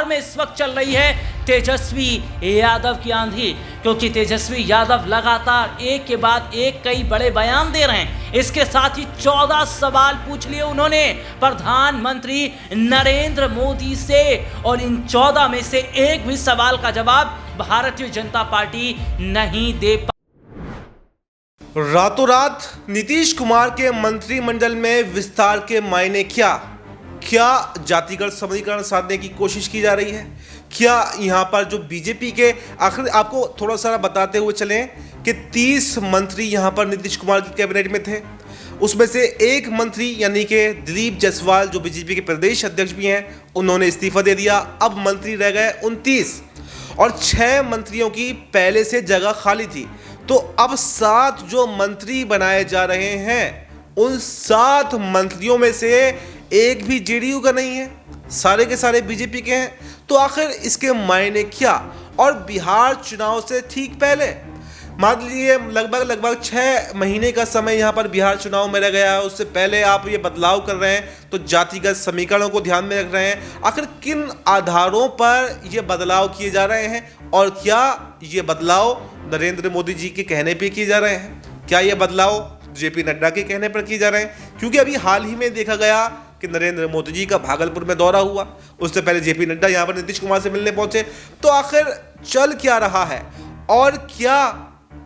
बिहार में इस वक्त चल रही है तेजस्वी यादव की आंधी, क्योंकि तेजस्वी यादव लगातार एक के बाद एक कई बड़े बयान दे रहे हैं। इसके साथ ही 14 सवाल पूछ लिए उन्होंने प्रधानमंत्री नरेंद्र मोदी से, और इन 14 में से एक भी सवाल का जवाब भारतीय जनता पार्टी नहीं दे पाई। रातों रात नीतीश कुमार के मंत्रिमंडल में विस्तार के मायने क्या जातिगत समीकरण साधने की कोशिश की जा रही है? क्या यहाँ पर जो बीजेपी के, आखिर आपको थोड़ा सा बताते हुए चलें कि 30 मंत्री यहाँ पर नीतीश कुमार की कैबिनेट में थे। उसमें से एक मंत्री यानी कि दिलीप जायसवाल जो बीजेपी के प्रदेश अध्यक्ष भी हैं, उन्होंने इस्तीफा दे दिया। अब मंत्री रह गए 29 और 6 मंत्रियों की पहले से जगह खाली थी। तो अब 7 जो मंत्री बनाए जा रहे हैं, उन 7 मंत्रियों में से एक भी जेडीयू का नहीं है, सारे के सारे बीजेपी के हैं। तो आखिर इसके मायने क्या? और बिहार चुनाव से ठीक पहले, मान लीजिए लगभग 6 महीने का समय यहाँ पर बिहार चुनाव में रह गया है, उससे पहले आप ये बदलाव कर रहे हैं, तो जातिगत समीकरणों को ध्यान में रख रहे हैं। आखिर किन आधारों पर ये बदलाव किए जा रहे हैं, और क्या ये बदलाव नरेंद्र मोदी जी के कहने पे किए जा रहे हैं? क्या ये बदलाव जेपी नड्डा के कहने पर किए जा रहे हैं? क्योंकि अभी हाल ही में देखा गया कि नरेंद्र मोदी जी का भागलपुर में दौरा हुआ, उससे पहले जेपी नड्डा यहाँ पर नीतीश कुमार से मिलने पहुंचे। तो आखिर चल क्या रहा है, और क्या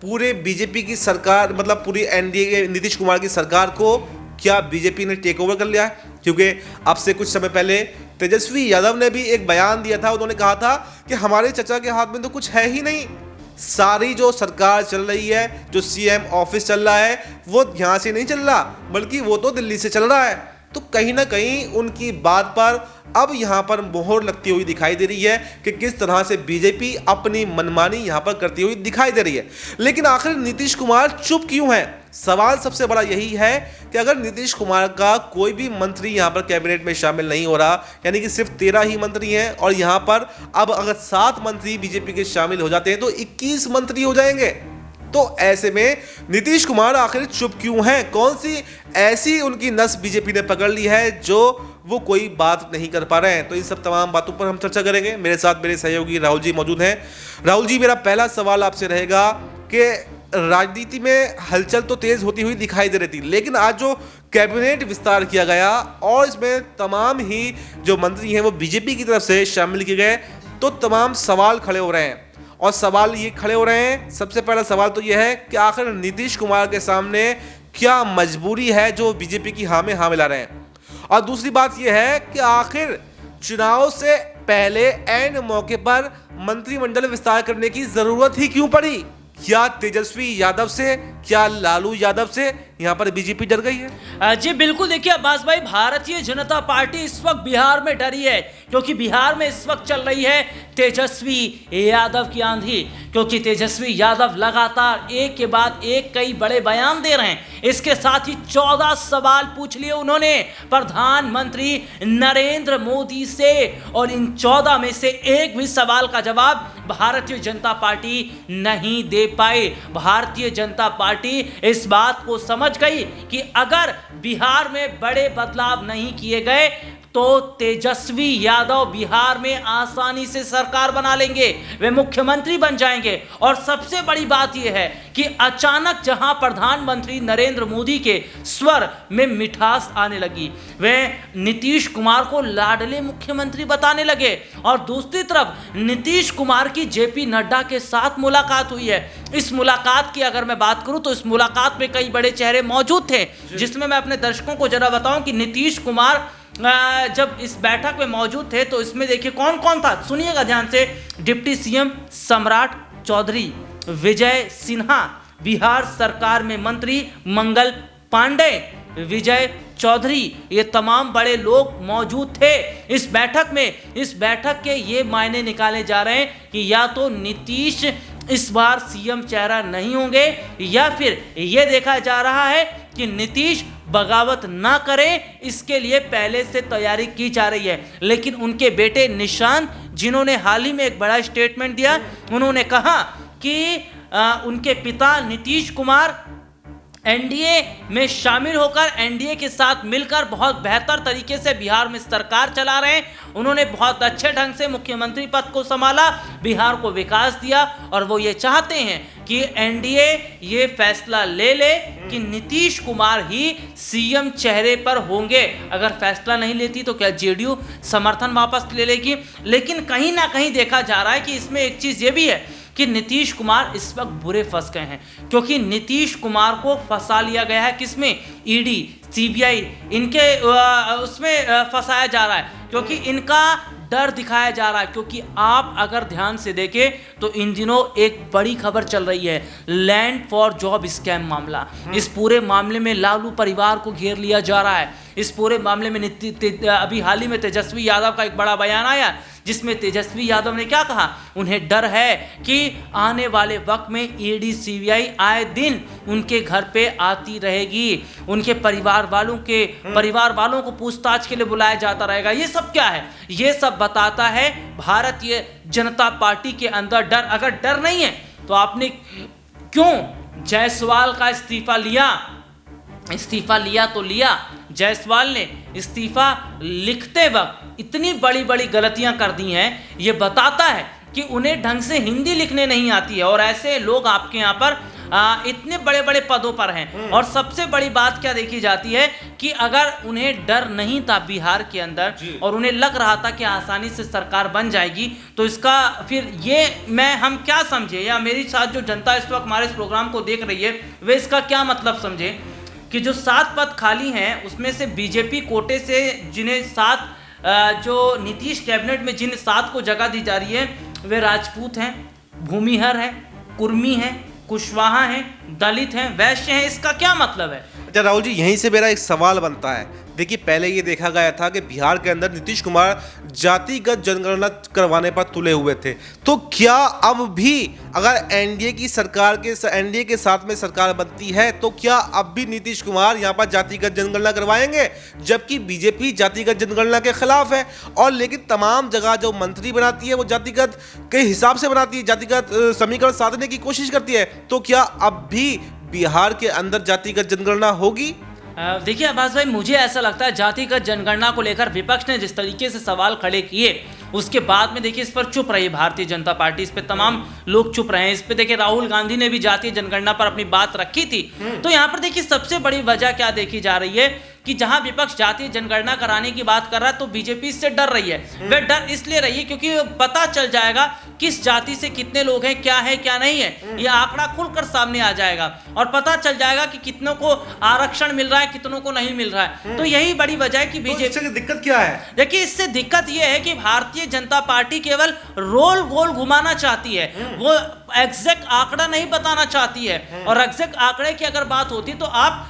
पूरे बीजेपी की सरकार, मतलब पूरी एनडीए नीतीश कुमार की सरकार को क्या बीजेपी ने टेक ओवर कर लिया है? क्योंकि अब से कुछ समय पहले तेजस्वी यादव ने भी एक बयान दिया था। उन्होंने कहा था कि हमारे चचा के हाथ में तो कुछ है ही नहीं, सारी जो सरकार चल रही है, जो सीएम ऑफिस चल रहा है, वो यहाँ से नहीं चल रहा, बल्कि वो तो दिल्ली से चल रहा है। तो कहीं ना कहीं उनकी बात पर अब यहाँ पर मोहर लगती हुई दिखाई दे रही है कि किस तरह से बीजेपी अपनी मनमानी यहाँ पर करती हुई दिखाई दे रही है। लेकिन आखिर नीतीश कुमार चुप क्यों हैं? सवाल सबसे बड़ा यही है कि अगर नीतीश कुमार का कोई भी मंत्री यहाँ पर कैबिनेट में शामिल नहीं हो रहा, यानी कि सिर्फ 13 ही मंत्री हैं, और यहाँ पर अब अगर 7 मंत्री बीजेपी के शामिल हो जाते हैं तो 21 मंत्री हो जाएंगे। तो ऐसे में नीतीश कुमार आखिर चुप क्यों हैं? कौन सी ऐसी उनकी नस बीजेपी ने पकड़ ली है जो वो कोई बात नहीं कर पा रहे हैं? तो इन सब तमाम बातों पर हम चर्चा करेंगे। मेरे साथ मेरे सहयोगी राहुल जी मौजूद हैं। राहुल जी, मेरा पहला सवाल आपसे रहेगा कि राजनीति में हलचल तो तेज होती हुई दिखाई दे रही थी, लेकिन आज जो कैबिनेट विस्तार किया गया और इसमें तमाम ही जो मंत्री हैं वो बीजेपी की तरफ से शामिल किए गए, तो तमाम सवाल खड़े हो रहे हैं। और सवाल ये खड़े हो रहे हैं, सबसे पहला सवाल तो ये है कि आखिर नीतीश कुमार के सामने क्या मजबूरी है जो बीजेपी की हाँ में हाँ मिला रहे हैं? और दूसरी बात ये है कि आखिर चुनाव से पहले ऐन मौके पर मंत्रिमंडल विस्तार करने की जरूरत ही क्यों पड़ी? क्या तेजस्वी यादव से, क्या लालू यादव से यहाँ पर बीजेपी डर गई है? जी बिल्कुल, देखिए अब्बास भाई, भारतीय जनता पार्टी इस वक्त बिहार में डरी है, क्योंकि बिहार में इस वक्त चल रही है तेजस्वी यादव की आंधी, क्योंकि तेजस्वी यादव लगातार एक के बाद एक कई बड़े बयान दे रहे हैं। इसके साथ ही 14 सवाल पूछ लिए उन्होंने प्रधानमंत्री नरेंद्र मोदी से, और इन 14 में से एक भी सवाल का जवाब भारतीय जनता पार्टी नहीं दे पाई। भारतीय जनता पार्टी इस बात को समझ गई कि अगर बिहार में बड़े बदलाव नहीं किए गए तो तेजस्वी यादव बिहार में आसानी से सरकार बना लेंगे, वे मुख्यमंत्री बन जाएंगे। और सबसे बड़ी बात यह है कि अचानक जहां प्रधानमंत्री नरेंद्र मोदी के स्वर में मिठास आने लगी, वे नीतीश कुमार को लाडले मुख्यमंत्री बताने लगे। और दूसरी तरफ नीतीश कुमार की जेपी नड्डा के साथ मुलाकात हुई है। इस मुलाकात की अगर मैं बात करूं तो इस मुलाकात में कई बड़े चेहरे मौजूद थे, जिसमें मैं अपने दर्शकों को जरा बताऊं कि नीतीश कुमार जब इस बैठक में मौजूद थे तो इसमें देखिए कौन कौन था, सुनिएगा ध्यान से। डिप्टी सीएम सम्राट चौधरी, विजय सिन्हा, बिहार सरकार में मंत्री मंगल पांडे, विजय चौधरी, ये तमाम बड़े लोग मौजूद थे इस बैठक में। इस बैठक के ये मायने निकाले जा रहे हैं कि या तो नीतीश इस बार सीएम चेहरा नहीं होंगे, या फिर ये देखा जा रहा है कि नीतीश बगावत ना करें, इसके लिए पहले से तैयारी की जा रही है। लेकिन उनके बेटे निशांत, जिन्होंने हाल ही में एक बड़ा स्टेटमेंट दिया, उन्होंने कहा कि उनके पिता नीतीश कुमार एनडीए में शामिल होकर एनडीए के साथ मिलकर बहुत बेहतर तरीके से बिहार में सरकार चला रहे हैं। उन्होंने बहुत अच्छे ढंग से मुख्यमंत्री पद को संभाला, बिहार को विकास दिया और वो ये चाहते हैं कि एनडीए ये फैसला ले ले कि नीतीश कुमार ही सीएम चेहरे पर होंगे। अगर फैसला नहीं लेती तो क्या जेडीयू समर्थन वापस ले लेगी। लेकिन कहीं ना कहीं देखा जा रहा है कि इसमें एक चीज ये भी है कि नीतीश कुमार इस वक्त बुरे फंस गए हैं, क्योंकि नीतीश कुमार को फंसा लिया गया है। किसमें? ईडी, सीबीआई, इनके उसमें फंसाया जा रहा है, क्योंकि इनका डर दिखाया जा रहा है। क्योंकि आप अगर ध्यान से देखें तो इन दिनों एक बड़ी खबर चल रही है, लैंड फॉर जॉब स्कैम मामला। इस पूरे मामले में लालू परिवार को घेर लिया जा रहा है। इस पूरे मामले में अभी हाल ही में तेजस्वी यादव का एक बड़ा बयान आया, जिसमें तेजस्वी यादव ने क्या कहा? उन्हें डर है कि आने वाले वक्त में ईडी सीबीआई आए दिन उनके घर पे आती रहेगी, उनके परिवार वालों को पूछताछ के लिए बुलाया जाता रहेगा। ये सब क्या है? ये सब बताता है भारतीय जनता पार्टी के अंदर डर। अगर डर नहीं है तो आपने क्यों जायसवाल का इस्तीफा लिया? इस्तीफा लिया तो लिया, जायसवाल ने इस्तीफा लिखते वक्त इतनी बड़ी बड़ी गलतियां कर दी हैं। ये बताता है कि उन्हें ढंग से हिंदी लिखने नहीं आती है, और ऐसे लोग आपके यहाँ पर इतने बड़े बड़े पदों पर हैं। और सबसे बड़ी बात क्या देखी जाती है कि अगर उन्हें डर नहीं था बिहार के अंदर और उन्हें लग रहा था कि आसानी से सरकार बन जाएगी, तो इसका फिर ये हम क्या समझे, या मेरी साथ जो जनता इस वक्त हमारे इस प्रोग्राम को देख रही है वे इसका क्या मतलब समझे कि जो 7 पद खाली हैं उसमें से बीजेपी कोटे से जिन्हें 7 जो नीतीश कैबिनेट में जिन 7 को जगह दी जा रही है वे राजपूत हैं, भूमिहर हैं, कुर्मी हैं, कुशवाहा हैं, दलित हैं, वैश्य हैं। इसका क्या मतलब है? अच्छा राहुल जी, यहीं से मेरा एक सवाल बनता है। देखिए, पहले ये देखा गया था कि बिहार के अंदर नीतीश कुमार जातिगत जनगणना करवाने पर तुले हुए थे, तो क्या अब भी अगर एनडीए के साथ में सरकार बनती है तो क्या अब भी नीतीश कुमार यहाँ पर जातिगत जनगणना करवाएंगे? जबकि बीजेपी जातिगत जनगणना के खिलाफ है, और लेकिन तमाम जगह जो मंत्री बनाती है वो जातिगत के हिसाब से बनाती है, जातिगत समीकरण साधने की कोशिश करती है। तो क्या अब भी बिहार के अंदर जातिगत जनगणना होगी? देखिए अब्बास भाई, मुझे ऐसा लगता है जातिगत जनगणना को लेकर विपक्ष ने जिस तरीके से सवाल खड़े किए उसके बाद में देखिए इस पर चुप रही भारतीय जनता पार्टी, इस पे तमाम लोग चुप रहे हैं। इस पे देखिए राहुल गांधी ने भी जातीय जनगणना पर अपनी बात रखी थी। तो यहाँ पर देखिए सबसे बड़ी वजह क्या देखी जा रही है कि जहां विपक्ष जातीय जनगणना कराने की बात कर रहा है तो बीजेपी इससे डर रही है। वह डर इसलिए रही है क्योंकि पता चल जाएगा किस जाति से कितने लोग हैं, क्या है क्या नहीं है, यह आंकड़ा खुलकर सामने आ जाएगा और पता चल जाएगा कि कितनों को आरक्षण मिल रहा है, कितनों को नहीं मिल रहा है। तो यही बड़ी वजह है कि बीजेपी की दिक्कत क्या है? देखिए इससे दिक्कत यह है कि भारतीय जनता पार्टी केवल रोल गोल घुमाना चाहती है, वो एग्जैक्ट आंकड़ा नहीं बताना चाहती है। और एग्जैक्ट आंकड़े की अगर बात होती तो आप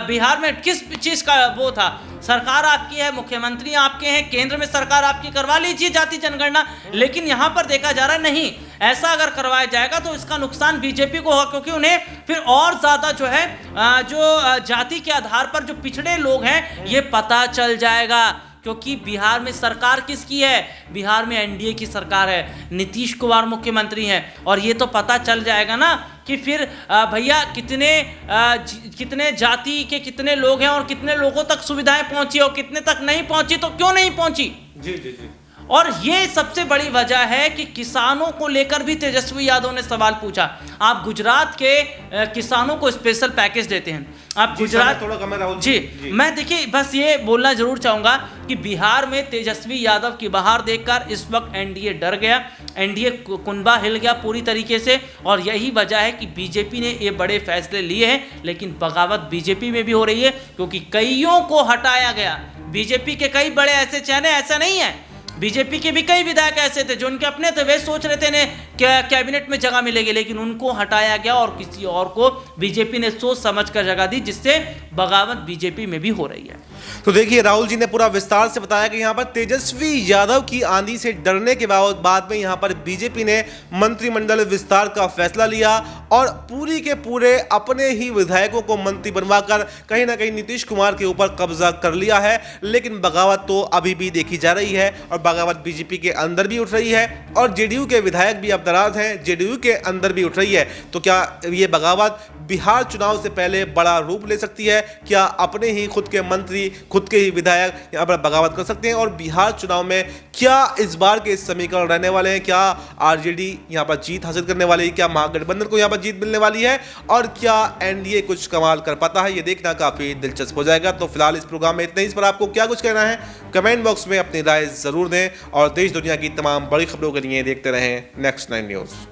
बिहार में किस चीज का वो था, सरकार आपकी है, मुख्यमंत्री आपके हैं, केंद्र में सरकार आपकी, करवा लीजिए जाति जनगणना। लेकिन यहां पर देखा जा रहा है नहीं, ऐसा अगर करवाया जाएगा तो इसका नुकसान बीजेपी को होगा, क्योंकि उन्हें फिर और ज्यादा जो है जो जाति के आधार पर जो पिछड़े लोग हैं ये पता चल जाएगा। क्योंकि बिहार में सरकार किसकी है? बिहार में एनडीए की सरकार है, नीतीश कुमार मुख्यमंत्री हैं। और ये तो पता चल जाएगा ना कि फिर भैया कितने जाति के कितने लोग हैं और कितने लोगों तक सुविधाएं पहुंची और कितने तक नहीं पहुंची, तो क्यों नहीं पहुंची। जी जी जी। और ये सबसे बड़ी वजह है कि किसानों को लेकर भी तेजस्वी यादव ने सवाल पूछा। आप गुजरात के किसानों को स्पेशल पैकेज देते हैं, आप गुजरात थोड़ा कम है राहुल जी। मैं देखिए बस ये बोलना जरूर चाहूंगा कि बिहार में तेजस्वी यादव की बहार देखकर इस वक्त एनडीए डर गया, एनडीए कुनबा हिल गया पूरी तरीके से। और यही वजह है कि बीजेपी ने ये बड़े फैसले लिए हैं, लेकिन बगावत बीजेपी में भी हो रही है क्योंकि कईयों को हटाया गया। बीजेपी के कई बड़े ऐसे चेहरे, ऐसा नहीं है, बीजेपी के भी कई विधायक ऐसे थे जो उनके अपने थे, वे सोच रहे थे इन्हें कैबिनेट में जगह मिलेगी, लेकिन उनको हटाया गया और किसी और को बीजेपी ने सोच समझकर जगह दी, जिससे बगावत बीजेपी में भी हो रही है। तो देखिए राहुल जी ने पूरा विस्तार से बताया कि यहाँ पर तेजस्वी यादव की आंधी से डरने के बाद में यहाँ पर बीजेपी ने मंत्रिमंडल विस्तार का फैसला लिया और पूरी के पूरे अपने ही विधायकों को मंत्री बनवाकर कहीं ना कहीं नीतीश कुमार के ऊपर कब्जा कर लिया है। लेकिन बगावत तो अभी भी देखी जा रही है और बगावत बीजेपी के अंदर भी उठ रही है और जेडीयू के विधायक भी अब नाराज हैं, जेडीयू के अंदर भी उठ रही है। तो क्या ये बगावत बिहार चुनाव से पहले बड़ा रूप ले सकती है? क्या अपने ही खुद के मंत्री, खुद के ही विधायक यहाँ पर बगावत कर सकते हैं? और बिहार चुनाव में क्या इस बार के समीकरण रहने वाले हैं? क्या आरजेडी यहाँ पर जीत हासिल करने वाली है? क्या महागठबंधन को यहाँ पर जीत मिलने वाली है? और क्या एनडीए कुछ कमाल कर पाता है? ये देखना काफी दिलचस्प हो जाएगा। तो फिलहाल इस प्रोग्राम में इतना ही। इस पर आपको क्या कुछ कहना है कमेंट बॉक्स में अपनी राय जरूर दें और देश दुनिया की तमाम बड़ी खबरों के लिए देखते रहें नेक्स्ट 9 न्यूज़।